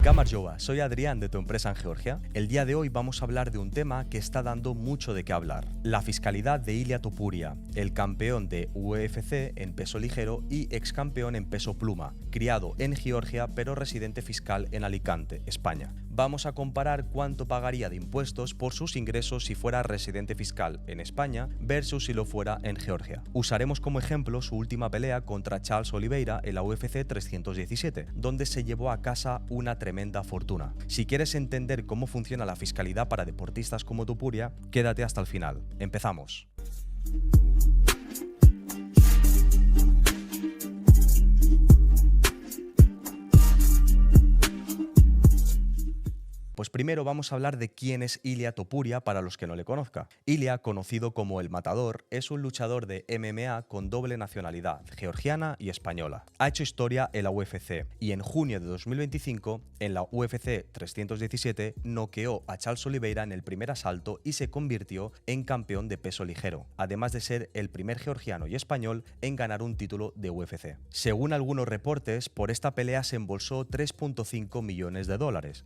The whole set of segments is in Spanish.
Gamarjova, soy Adrián de tu empresa en Georgia. El día de hoy vamos a hablar de un tema que está dando mucho de qué hablar. La fiscalidad de Ilia Topuria, el campeón de UFC en peso ligero y ex campeón en peso pluma, criado en Georgia pero residente fiscal en Alicante, España. Vamos a comparar cuánto pagaría de impuestos por sus ingresos si fuera residente fiscal en España versus si lo fuera en Georgia. Usaremos como ejemplo su última pelea contra Charles Oliveira en la UFC 317, donde se llevó a casa una tremenda fortuna. Si quieres entender cómo funciona la fiscalidad para deportistas como Topuria, quédate hasta el final. Empezamos. Pues primero vamos a hablar de quién es Ilia Topuria para los que no le conozcan. Ilia, conocido como El Matador, es un luchador de MMA con doble nacionalidad, georgiana y española. Ha hecho historia en la UFC y en junio de 2025, en la UFC 317, noqueó a Charles Oliveira en el primer asalto y se convirtió en campeón de peso ligero, además de ser el primer georgiano y español en ganar un título de UFC. Según algunos reportes, por esta pelea se embolsó $3.5 millones,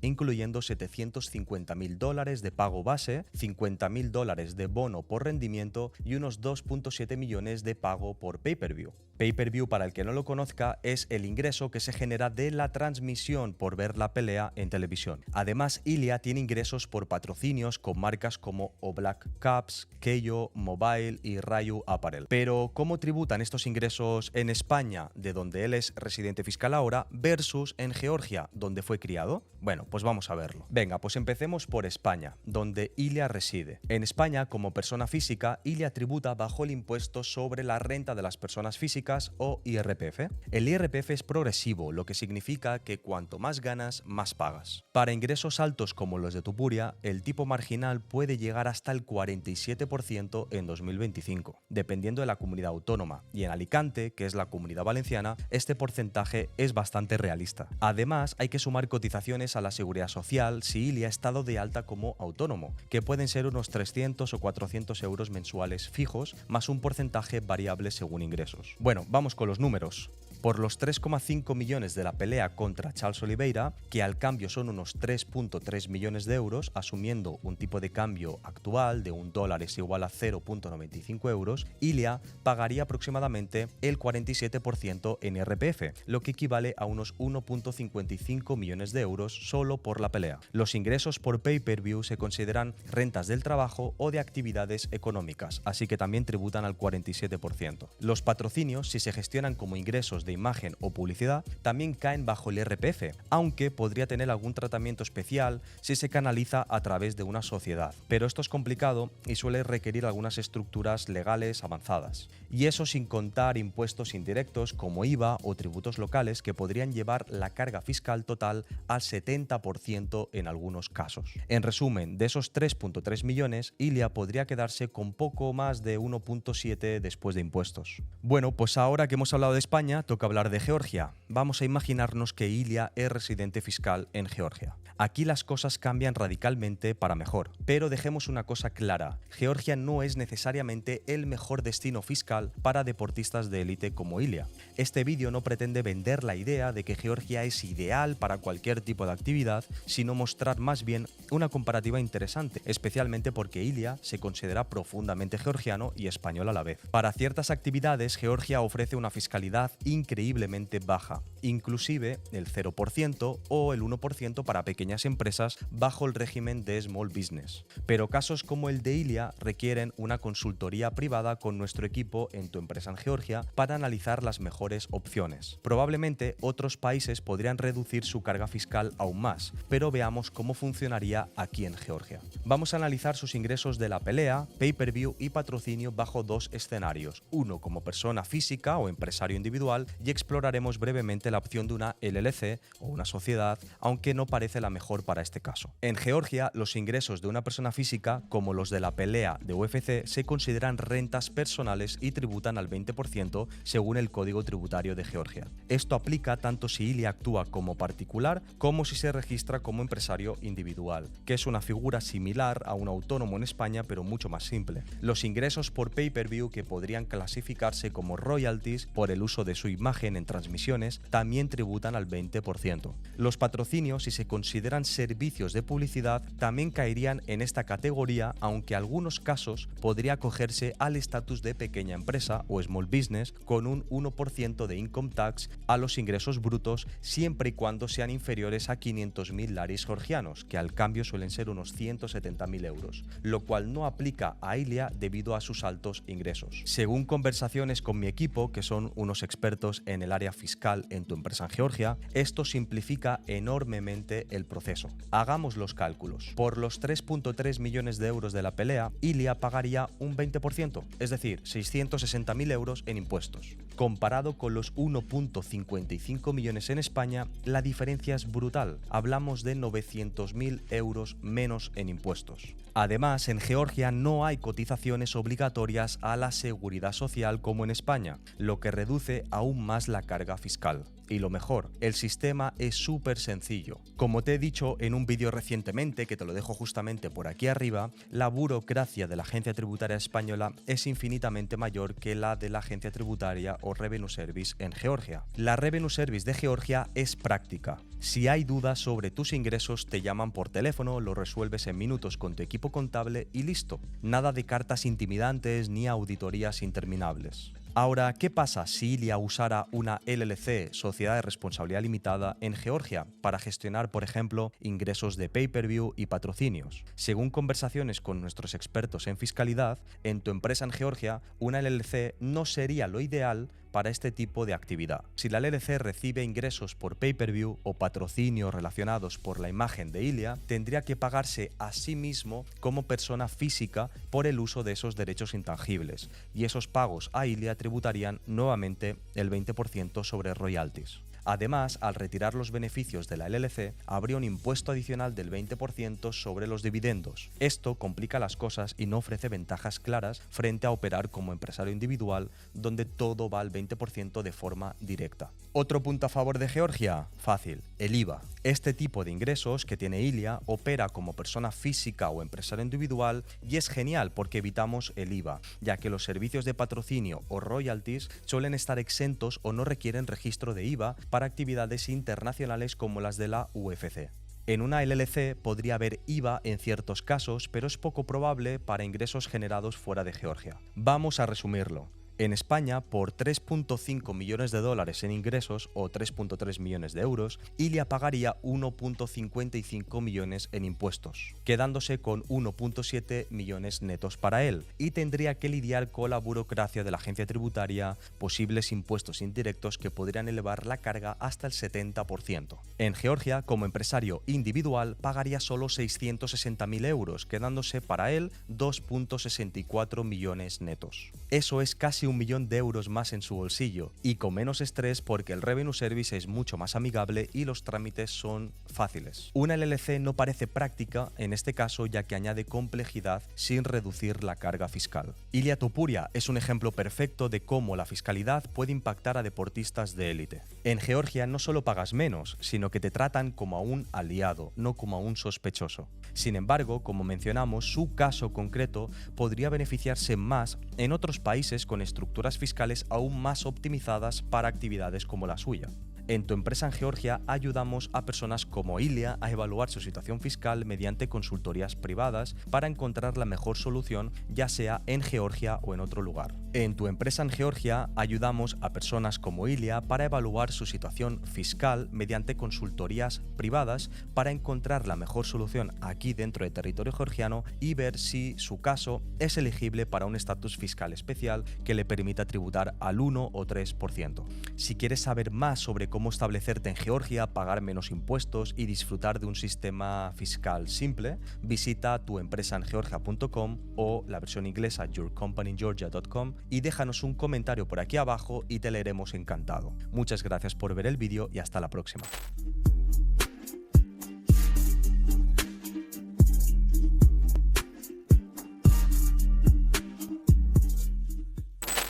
incluyendo $750.000 de pago base, $50.000 de bono por rendimiento y unos 2.7 millones de pago por pay-per-view. Pay-per-view, para el que no lo conozca, es el ingreso que se genera de la transmisión por ver la pelea en televisión. Además, Ilia tiene ingresos por patrocinios con marcas como Oblak Caps, Keio, Mobile y Rayu Apparel. Pero, ¿cómo tributan estos ingresos en España, de donde él es residente fiscal ahora, versus en Georgia, donde fue criado? Bueno, pues vamos a verlo. Venga, pues empecemos por España, donde Ilia reside. En España, como persona física, Ilia tributa bajo el impuesto sobre la renta de las personas físicas o IRPF. El IRPF es progresivo, lo que significa que cuanto más ganas, más pagas. Para ingresos altos como los de Topuria, el tipo marginal puede llegar hasta el 47% en 2025, dependiendo de la comunidad autónoma, y en Alicante, que es la comunidad valenciana, este porcentaje es bastante realista. Además, hay que sumar cotizaciones a la seguridad social si Ilia ha estado de alta como autónomo, que pueden ser unos 300 o 400 euros mensuales fijos, más un porcentaje variable según ingresos. Bueno, vamos con los números. Por los 3,5 millones de la pelea contra Charles Oliveira, que al cambio son unos 3.3 millones de euros, asumiendo un tipo de cambio actual de $1 es igual a 0.95 euros, Ilia pagaría aproximadamente el 47% en IRPF, lo que equivale a unos 1.55 millones de euros solo por la pelea. Los ingresos por pay-per-view se consideran rentas del trabajo o de actividades económicas, así que también tributan al 47%. Los patrocinios, si se gestionan como ingresos de imagen o publicidad, también caen bajo el IRPF, aunque podría tener algún tratamiento especial si se canaliza a través de una sociedad. Pero esto es complicado y suele requerir algunas estructuras legales avanzadas. Y eso sin contar impuestos indirectos como IVA o tributos locales que podrían llevar la carga fiscal total al 70% en algunos casos. En resumen, de esos 3.3 millones, Ilia podría quedarse con poco más de 1.7 después de impuestos. Bueno, pues ahora que hemos hablado de España, toca hablar de Georgia. Vamos a imaginarnos que Ilia es residente fiscal en Georgia. Aquí las cosas cambian radicalmente para mejor, pero dejemos una cosa clara: Georgia no es necesariamente el mejor destino fiscal para deportistas de élite como Ilia. Este vídeo no pretende vender la idea de que Georgia es ideal para cualquier tipo de actividad, sino mostrar más bien una comparativa interesante, especialmente porque Ilia se considera profundamente georgiano y español a la vez. Para ciertas actividades, Georgia ofrece una fiscalidad increíblemente baja, inclusive el 0% o el 1% para pequeñas empresas bajo el régimen de Small Business. Pero casos como el de Ilia requieren una consultoría privada con nuestro equipo en tu empresa en Georgia para analizar las mejores opciones. Probablemente otros países podrían reducir su carga fiscal aún más, pero veamos cómo funcionaría aquí en Georgia. Vamos a analizar sus ingresos de la pelea, pay-per-view y patrocinio bajo dos escenarios, uno como persona física o empresario individual, y exploraremos brevemente la opción de una LLC o una sociedad, aunque no parece la mejor para este caso. En Georgia, los ingresos de una persona física, como los de la pelea de UFC, se consideran rentas personales y tributan al 20% según el Código Tributario de Georgia. Esto aplica tanto si Ilia actúa como particular como si se registra como empresario individual, que es una figura similar a un autónomo en España pero mucho más simple. Los ingresos por pay-per-view, que podrían clasificarse como royalties por el uso de su imagen en transmisiones, también también tributan al 20%. Los patrocinios, si se consideran servicios de publicidad, también caerían en esta categoría, aunque en algunos casos podría acogerse al estatus de pequeña empresa o small business con un 1% de income tax a los ingresos brutos, siempre y cuando sean inferiores a 500.000 laris georgianos, que al cambio suelen ser unos 170.000 euros, lo cual no aplica a Ilia debido a sus altos ingresos. Según conversaciones con mi equipo, que son unos expertos en el área fiscal en tu empresa en Georgia, esto simplifica enormemente el proceso. Hagamos los cálculos. Por los 3,3 millones de euros de la pelea, Ilia pagaría un 20%, es decir, 660.000 euros en impuestos. Comparado con los 1,55 millones en España, la diferencia es brutal. Hablamos de 900.000 euros menos en impuestos. Además, en Georgia no hay cotizaciones obligatorias a la seguridad social como en España, lo que reduce aún más la carga fiscal. Y lo mejor, el sistema es súper sencillo. Como te he dicho en un vídeo recientemente, que te lo dejo justamente por aquí arriba, la burocracia de la Agencia Tributaria Española es infinitamente mayor que la de la Agencia Tributaria o Revenue Service en Georgia. La Revenue Service de Georgia es práctica. Si hay dudas sobre tus ingresos, te llaman por teléfono, lo resuelves en minutos con tu equipo contable y listo. Nada de cartas intimidantes ni auditorías interminables. Ahora, ¿qué pasa si Ilia usara una LLC, Sociedad de Responsabilidad Limitada, en Georgia para gestionar, por ejemplo, ingresos de pay-per-view y patrocinios? Según conversaciones con nuestros expertos en fiscalidad, en tu empresa en Georgia, una LLC no sería lo ideal para este tipo de actividad. Si la LLC recibe ingresos por pay-per-view o patrocinios relacionados por la imagen de Ilia, tendría que pagarse a sí mismo como persona física por el uso de esos derechos intangibles, y esos pagos a Ilia tributarían nuevamente el 20% sobre royalties. Además, al retirar los beneficios de la LLC, habría un impuesto adicional del 20% sobre los dividendos. Esto complica las cosas y no ofrece ventajas claras frente a operar como empresario individual, donde todo va al 20% de forma directa. Otro punto a favor de Georgia, fácil, el IVA. Este tipo de ingresos que tiene Ilia opera como persona física o empresario individual y es genial porque evitamos el IVA, ya que los servicios de patrocinio o royalties suelen estar exentos o no requieren registro de IVA para actividades internacionales como las de la UFC. En una LLC podría haber IVA en ciertos casos, pero es poco probable para ingresos generados fuera de Georgia. Vamos a resumirlo. En España, por 3,5 millones de dólares en ingresos o 3,3 millones de euros, Ilia pagaría 1,55 millones en impuestos, quedándose con 1,7 millones netos para él, y tendría que lidiar con la burocracia de la agencia tributaria, posibles impuestos indirectos que podrían elevar la carga hasta el 70%. En Georgia, como empresario individual, pagaría solo 660.000 euros, quedándose para él 2,64 millones netos. Eso es casi 1 millón de euros más en su bolsillo y con menos estrés porque el Revenue Service es mucho más amigable y los trámites son fáciles. Una LLC no parece práctica en este caso ya que añade complejidad sin reducir la carga fiscal. Ilia Topuria es un ejemplo perfecto de cómo la fiscalidad puede impactar a deportistas de élite. En Georgia no solo pagas menos, sino que te tratan como a un aliado, no como a un sospechoso. Sin embargo, como mencionamos, su caso concreto podría beneficiarse más en otros países con estructuras fiscales aún más optimizadas para actividades como la suya. En tu empresa en Georgia ayudamos a personas como Ilia a evaluar su situación fiscal mediante consultorías privadas para encontrar la mejor solución, ya sea en Georgia o en otro lugar. En tu empresa en Georgia ayudamos a personas como Ilia para evaluar su situación fiscal mediante consultorías privadas para encontrar la mejor solución aquí dentro del territorio georgiano y ver si su caso es elegible para un estatus fiscal especial que le permita tributar al 1 o 3%. Si quieres saber más sobre cómo establecerte en Georgia, pagar menos impuestos y disfrutar de un sistema fiscal simple, visita tuempresaengeorgia.com o la versión inglesa yourcompanyingeorgia.com y déjanos un comentario por aquí abajo y te leeremos encantado. Muchas gracias por ver el vídeo y hasta la próxima.